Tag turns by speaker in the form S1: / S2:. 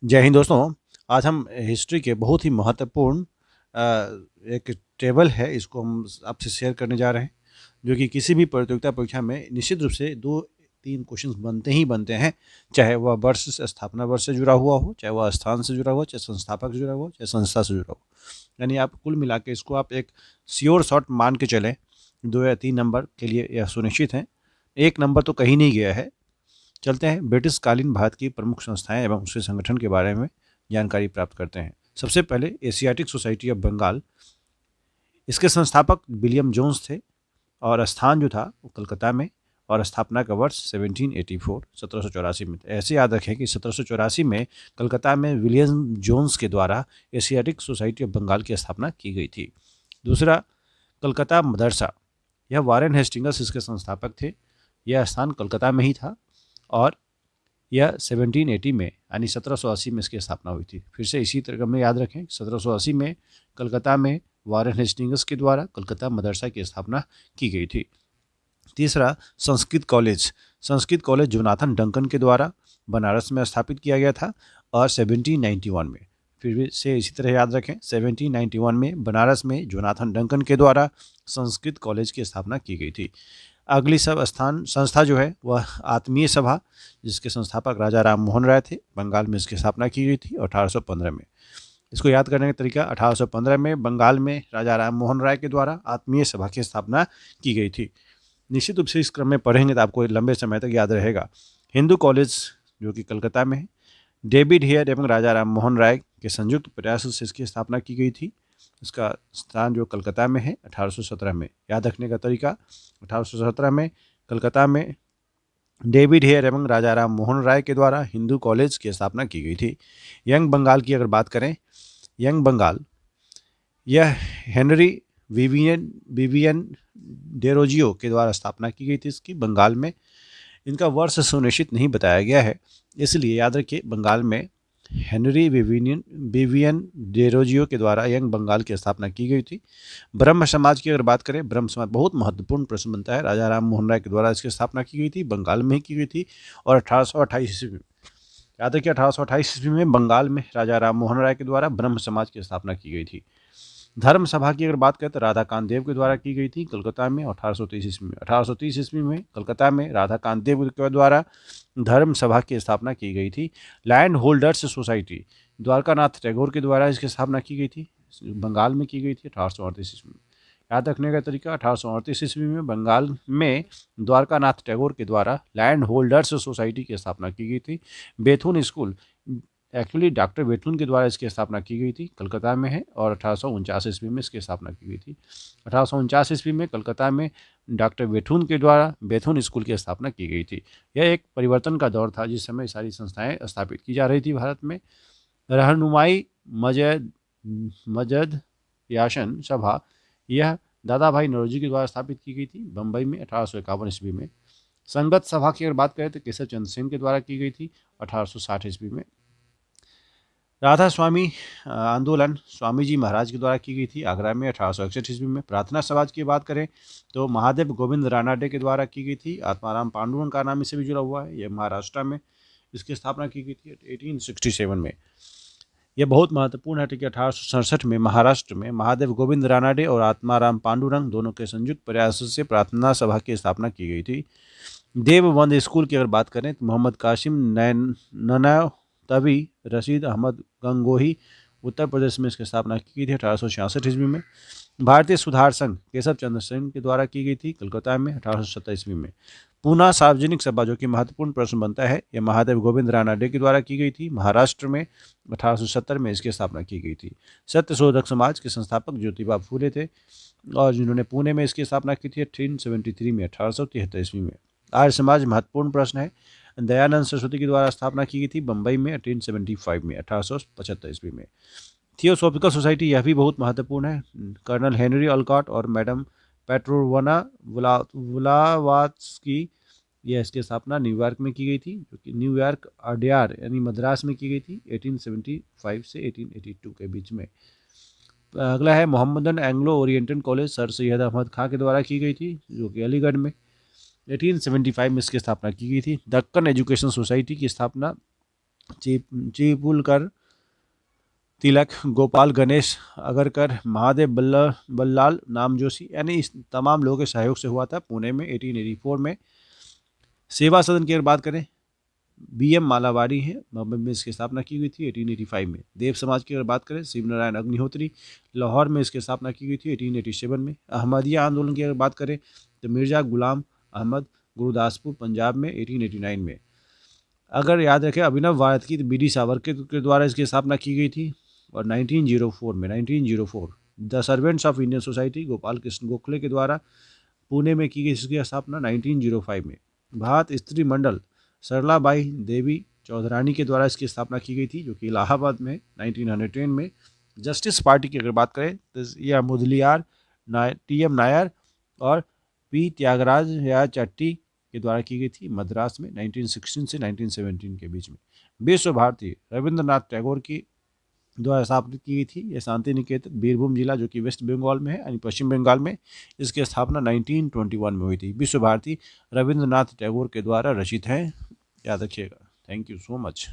S1: जय हिंद दोस्तों। आज हम हिस्ट्री के बहुत ही महत्वपूर्ण एक टेबल है, इसको हम आपसे शेयर करने जा रहे हैं, जो कि किसी भी प्रतियोगिता परीक्षा में निश्चित रूप से 2-3 क्वेश्चंस बनते ही बनते हैं। चाहे वह वर्ष से, स्थापना वर्ष से जुड़ा हुआ हो, चाहे वह स्थान से जुड़ा हुआ, चाहे संस्थापक से जुड़ा हुआ, चाहे संस्था से जुड़ा हो। यानी आप कुल मिला के इसको आप एक श्योर शॉट मान के चलें, 2 या 3 नंबर के लिए यह सुनिश्चित है। 1 नंबर तो कहीं नहीं गया है। चलते हैं ब्रिटिश कालीन भारत की प्रमुख संस्थाएं एवं उसके संगठन के बारे में जानकारी प्राप्त करते हैं। सबसे पहले एशियाटिक सोसाइटी ऑफ बंगाल, इसके संस्थापक विलियम जोन्स थे और स्थान जो था वो कलकत्ता में, और स्थापना का वर्ष 1784 1784 में। ऐसे याद रखें कि 1784 में कलकत्ता में विलियम जोन्स के द्वारा एशियाटिक सोसाइटी ऑफ बंगाल की स्थापना की गई थी। दूसरा, कलकत्ता मदरसा, यह वारेन हेस्टिंग्स इसके संस्थापक थे। यह स्थान कलकत्ता में ही था और यह 1780 में यानी 1780 में इसकी स्थापना हुई थी। फिर से इसी तरह में याद रखें, 1780 में कलकत्ता में वारेन हेस्टिंग्स के द्वारा कलकत्ता मदरसा की स्थापना की गई थी। तीसरा, Sanskrit college. Sanskrit college Jonathan Duncan के द्वारा बनारस में स्थापित किया गया था और 1791 में। फिर से इसी तरह याद रखें, 1791 में बनारस में जोनाथन डंकन के द्वारा संस्कृत कॉलेज की स्थापना की गई थी। अगली सब स्थान संस्था जो है वह आत्मीय सभा, जिसके संस्थापक राजा राम मोहन राय थे। बंगाल में इसकी स्थापना की गई थी 1815 में। इसको याद करने का तरीका, 1815 में बंगाल में राजा राम मोहन राय के द्वारा आत्मीय सभा की स्थापना की गई थी। निश्चित रूप से इस क्रम में पढ़ेंगे तो आपको लंबे समय तक याद रहेगा। हिंदू कॉलेज जो कि कलकत्ता में है, डेविड हेयर एवं राजा राम मोहन राय के संयुक्त प्रयासों से इसकी स्थापना की गई थी। इसका स्थान जो कलकत्ता में है 1817 में। याद रखने का तरीका, 1817 में कलकत्ता में डेविड हेयर एवं राजा राम मोहन राय के द्वारा हिंदू कॉलेज की स्थापना की गई थी। यंग बंगाल की अगर बात करें, यंग बंगाल, यह हेनरी विवियन विवियन डेरोजियो के द्वारा स्थापना की गई थी इसकी बंगाल में। इनका वर्ष सुनिश्चित नहीं बताया गया है, इसलिए याद रखिए बंगाल में हेनरी विवियन डेरोजियो के द्वारा यंग बंगाल की स्थापना की गई थी। ब्रह्म समाज की अगर बात करें, ब्रह्म समाज बहुत महत्वपूर्ण प्रश्न बनता है। राजा राम मोहन राय के द्वारा इसकी स्थापना की गई थी, बंगाल में ही की गई थी और 1828 ईस्वी में। याद रखिए 1828 ईस्वी में बंगाल में राजा राम मोहन राय के द्वारा ब्रह्म समाज की स्थापना की गई थी। धर्म सभा की अगर बात करें तो राधाकांत देव के द्वारा की गई थी कलकत्ता में 1830 ईस्वी में। 1830 ईस्वी में कलकत्ता में राधाकांत देव के द्वारा धर्म सभा की स्थापना की गई थी। Land holders society, Dwarkanath Tagore के द्वारा इसकी स्थापना की गई थी, बंगाल में की गई थी 1838 ईस्वी में। याद रखने का तरीका, 1838 ईस्वी में बंगाल में द्वारकानाथ टैगोर के द्वारा लैंड होल्डर्स सोसाइटी की स्थापना की गई थी। बेथुन स्कूल, एक्चुअली डॉक्टर बेथुन के द्वारा इसकी स्थापना की गई थी, कलकत्ता में है और 1849 ईस्वी में इसकी स्थापना की गई थी। 1849 ईस्वी में कलकत्ता में डॉक्टर बेथुन के द्वारा बेथुन स्कूल की स्थापना की गई थी। यह एक परिवर्तन का दौर था जिस समय सारी संस्थाएं स्थापित की जा रही थी भारत में। रहनुमाई मजद मजद याशन सभा, यह दादा भाई नौरोजी के द्वारा स्थापित की गई थी बम्बई में 1851 ईस्वी में। संगत सभा की अगर बात करें तो केशव चंद्र सेन के द्वारा की गई थी 1860 ईस्वी में। राधा स्वामी आंदोलन स्वामी जी महाराज के द्वारा की गई थी आगरा में 1861 ईस्वी में। प्रार्थना समाज की बात करें तो महादेव गोविंद रानाडे के द्वारा की गई थी। आत्माराम पांडुरंग का नाम इससे भी जुड़ा हुआ है, यह महाराष्ट्र में इसकी स्थापना की गई थी 1867 में। यह बहुत महत्वपूर्ण है कि 1867 में महाराष्ट्र में महादेव गोविंद रानाडे और आत्माराम पांडुरंग दोनों के संयुक्त प्रयासों से प्रार्थना सभा की स्थापना की गई थी। देवबंद स्कूल की अगर बात करें तो मोहम्मद कासिम नैन तभी रशीद अहमद गंगोही उत्तर प्रदेश में इसकी स्थापना की गई थी 1866 ईस्वी में। भारतीय सुधार संघ केशव चंद्र सेन के द्वारा की गई थी कलकत्ता में 1870 ईस्वी में। पूना सार्वजनिक सभा, जो कि महत्वपूर्ण प्रश्न बनता है, यह महादेव गोविंद रानाडे के द्वारा की गई थी महाराष्ट्र में 1870 में इसकी स्थापना की गई थी। सत्यशोधक समाज के संस्थापक ज्योतिबा फूले थे और जिन्होंने पुणे में इसकी स्थापना की थी 1873 में 1873 ईस्वी में। आर्य समाज महत्वपूर्ण प्रश्न है। दयानंद सरस्वती के द्वारा स्थापना की गई थी बम्बई में 1875 में 1875 ईस्वी में। थियोसॉफिकल सोसाइटी, यह भी बहुत महत्वपूर्ण है। कर्नल हेनरी अल्कॉट और मैडम पेट्रोवना व्लावात्स्की, यह इसकी स्थापना न्यूयॉर्क में की गई थी, जो कि न्यूयॉर्क अड्यार यानी मद्रास में की गई थी 1875 से 1882 के बीच में। अगला है Mohammedan Anglo Oriental College, Sir Syed Ahmad Khan के द्वारा की गई थी, जो कि अलीगढ़ में 1875 में इसकी स्थापना की गई थी। दक्कन एजुकेशन सोसाइटी की स्थापना चिपुलकर, तिलक, गोपाल गणेश अगरकर, महादेव बल्लाल नामजोशी, यानी इस तमाम लोगों के सहयोग से हुआ था पुणे में 1884 में। सेवा सदन की अगर बात करें, BM मालावाड़ी है, बम्बई में इसकी स्थापना की गई थी 1885 में। देव समाज की अगर बात करें, शिवनारायण अग्निहोत्री, लाहौर में इसकी स्थापना की गई थी 1887 में। अहमदिया आंदोलन की अगर बात करें तो मिर्जा गुलाम अहमद, गुरुदासपुर, पंजाब में 1889 में। अगर याद रखें अभिनव भारत की, तो BD सावरकर के द्वारा इसकी स्थापना की गई थी। और 1904 the servants of Indian society, Gopal Krishna Gokhale के द्वारा पुणे में की गई इसकी स्थापना 1905 में। भारत स्त्री मंडल, सरलाबाई देवी चौधरानी के द्वारा इसकी स्थापना की गई थी, जो कि इलाहाबाद में 1910 में। जस्टिस पार्टी की अगर बात करें तो यह मुदलियार, TM नायर और P त्यागराज या चट्टी के द्वारा की गई थी, मद्रास में 1916 से 1917 के बीच में। विश्व भारती रविंद्रनाथ टैगोर की द्वारा स्थापित की गई थी। यह शांति निकेतन, बीरभूम जिला, जो कि वेस्ट बंगाल में है, यानी पश्चिम बंगाल में, इसकी स्थापना 1921 में हुई थी। विश्व भारती रविंद्रनाथ टैगोर के द्वारा रचित है, याद रखिएगा। Thank you so much.